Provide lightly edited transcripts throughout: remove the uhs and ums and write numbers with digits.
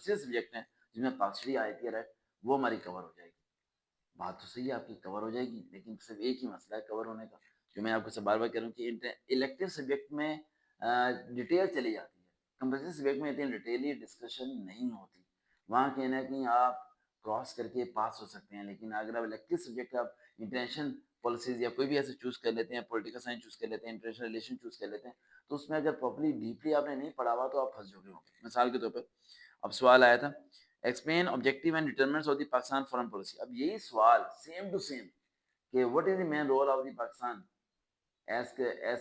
Compulsory subject हैं जिनमें partially आती है, राइट, वो हमारी कवर हो जाएगी। बात तो सही है आपकी, कवर हो जाएगी, लेकिन सिर्फ एक ही मसला है कवर होने का, जो मैं आपको बार बार कह रहा हूँ कि इलेक्टिव सब्जेक्ट में डिटेल चली जाती है, कंपल्सरी सब्जेक्ट में इतनी डिटेली डिस्कशन नहीं होती। वहाँ कहीं ना कहीं आप क्रॉस करके पास हो सकते हैं, लेकिन अगर आप इलेक्टिव सब्जेक्ट आप इंटरनेशनल पॉलिसीज या कोई भी ऐसे चूज कर लेते हैं, पॉलिटिकल साइंस चूज कर लेते हैं, इंटरनेशनल रिलेशन चूज कर लेते हैं, तो उसमें अगर प्रॉपर्ली डीपली आपने नहीं पढ़ा हुआ तो आप फंस जाओगे वहाँ पे। मिसाल के तौर पर अब सवाल आया था, explain objective and determinants of the Pakistan foreign policy. अब यही सवाल सेम टू सेम कि what is the main role of the Pakistan as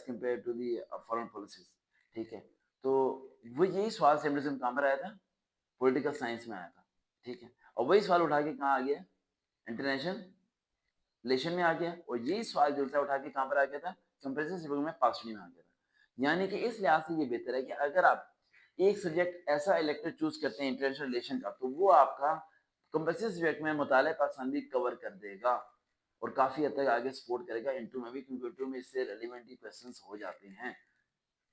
compare to the foreign policies, ठीक है, तो वो यही सवाल सेम टू सेम कहाँ पर आया था, पॉलिटिकल साइंस में आया था, ठीक है, और वही सवाल उठा के कहाँ आ गया, इंटरनेशनल रिलेशन में आ गया, और यही सवाल जो उठा के कहाँ पर आ गया था, कंपैरिजन सिविल में पार्शली में आ गया था। यानी कि इस लिहाज से ये बेहतर है कि अगर आप एक सब्जेक्ट ऐसा इलेक्टिव चूज करते हैं इंटरनेशनल रिलेशन का, तो वो आपका कंपल्सरी सब्जेक्ट में मुताले पाकिस्तान भी कवर कर देगा और काफी हद तक आगे सपोर्ट करेगा इंटू में भी, क्योंकि इंटू में इससे रेलिवेंट क्वेश्चंस हो जाते हैं।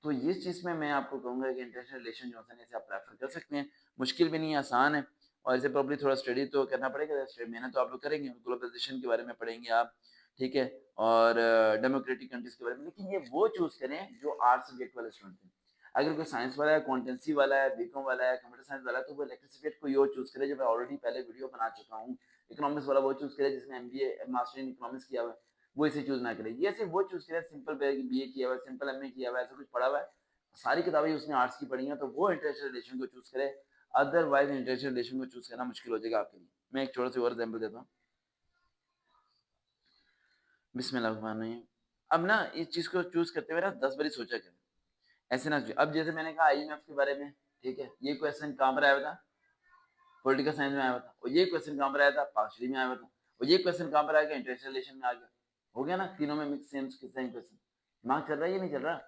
तो इस चीज में मैं आपको कहूंगा कि इंटरनेशनल रिलेशन जो होता है इसे आप प्रेफर कर सकते हैं, मुश्किल भी नहीं है, आसान है, और इसे प्रॉब्ली थोड़ा स्टडी तो करना पड़ेगा, मेहनत तो आप लोग करेंगे, ग्लोबलाइजेशन के बारे में पढ़ेंगे आप, ठीक है, और डेमोक्रेटिक कंट्रीज के बारे में, लेकिन ये वो चूज करें जो आर्ट्स सब्जेक्ट वाले स्टूडेंट हैं। अगर कोई साइंस वाला है, अकाउंटेंसी वाला है, बीकॉम वाला है, कंप्यूटर साइंस वाला है, तो वो इलेक्टिव सब्जेक्ट कोई और चूज करे, जो मैं ऑलरेडी पहले वीडियो बना चुका हूँ। इकोनॉमिक्स वाला वो चूज करे जिसने एमबीए मास्टर इन इकोनॉमिक्स किया हुआ है, वो इसे चूज ना करे, ये सिर्फ वो चूज करे सिंपल बीए किया हुआ है, सिंपल एमए किया हुआ है, ऐसा कुछ पढ़ा हुआ है, सारी किताबें उसने आर्ट्स की पढ़ी हैं, तो वो इंटरनेशनल रिलेशन को चूज करे, अदरवाइज इंटरनेशनल रिलेशन को चूज करना मुश्किल हो जाएगा आपके लिए। मैं एक छोटा सा और एग्जांपल देता हूँ, बिस्मिल्लाह। अब ना इस चीज को चूज करते हुए ना 10 बारी सोचा करें, ऐसे ना। अब जैसे मैंने कहा आईएमएफ के बारे में, ठीक है, ये क्वेश्चन कहाँ पर आया था, पॉलिटिकल साइंस में आया हुआ था, और ये क्वेश्चन कहाँ पर आया था, पार्शली में आया हुआ था, और ये क्वेश्चन कहाँ पर आएगा, इंटरनेशनल रिलेशन में आ गया, हो गया ना, तीनों में मिक्स सेम सेम क्वेश्चन। दिमाग चल रहा है ये नहीं चल रहा,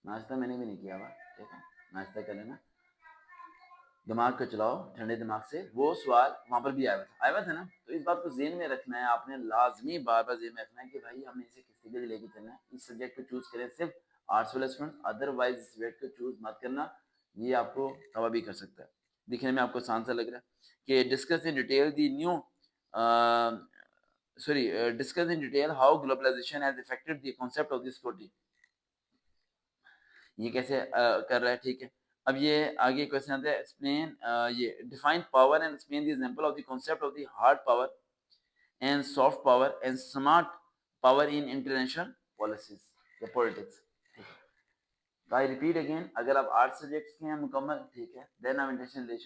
नाश्ता मैंने भी नहीं किया हुआ, ठीक है, नाश्ता कर लेना, दिमाग को चलाओ ठंडे दिमाग से, वो सवाल वहां पर भी आया हुआ था ना, तो इस बात को जेहन में रखना है आपने, लाजमी बार बार जेहन में रखना है कि भाई हमने इसे किस तरीके से लेके चलना है, इस सब्जेक्ट को चूज करें सिर्फ आर्ट्स वाले स्टूडेंट, अदरवाइज इस सब्जेक्ट को चूज मत करना, ये आपको तबाह भी कर सकता है। दिखने में आपको आसान सा लग रहा है कि discuss in detail the new sorry discuss in detail how globalisation has affected the concept of the security, ये कैसे कर रहा है, ठीक है। अब ये आगे क्वेश्चन आता है, एक्सप्लेन ये define power and explain the example of the concept of the hard power and soft power and smart power in international policies या पॉलिटिक्स। आई रिपीट अगेन, अगर आप आर्ट्स सब्जेक्ट्स के हैं मुकम्मल, ठीक है, देन आप इंटरनेशनल रिलेशन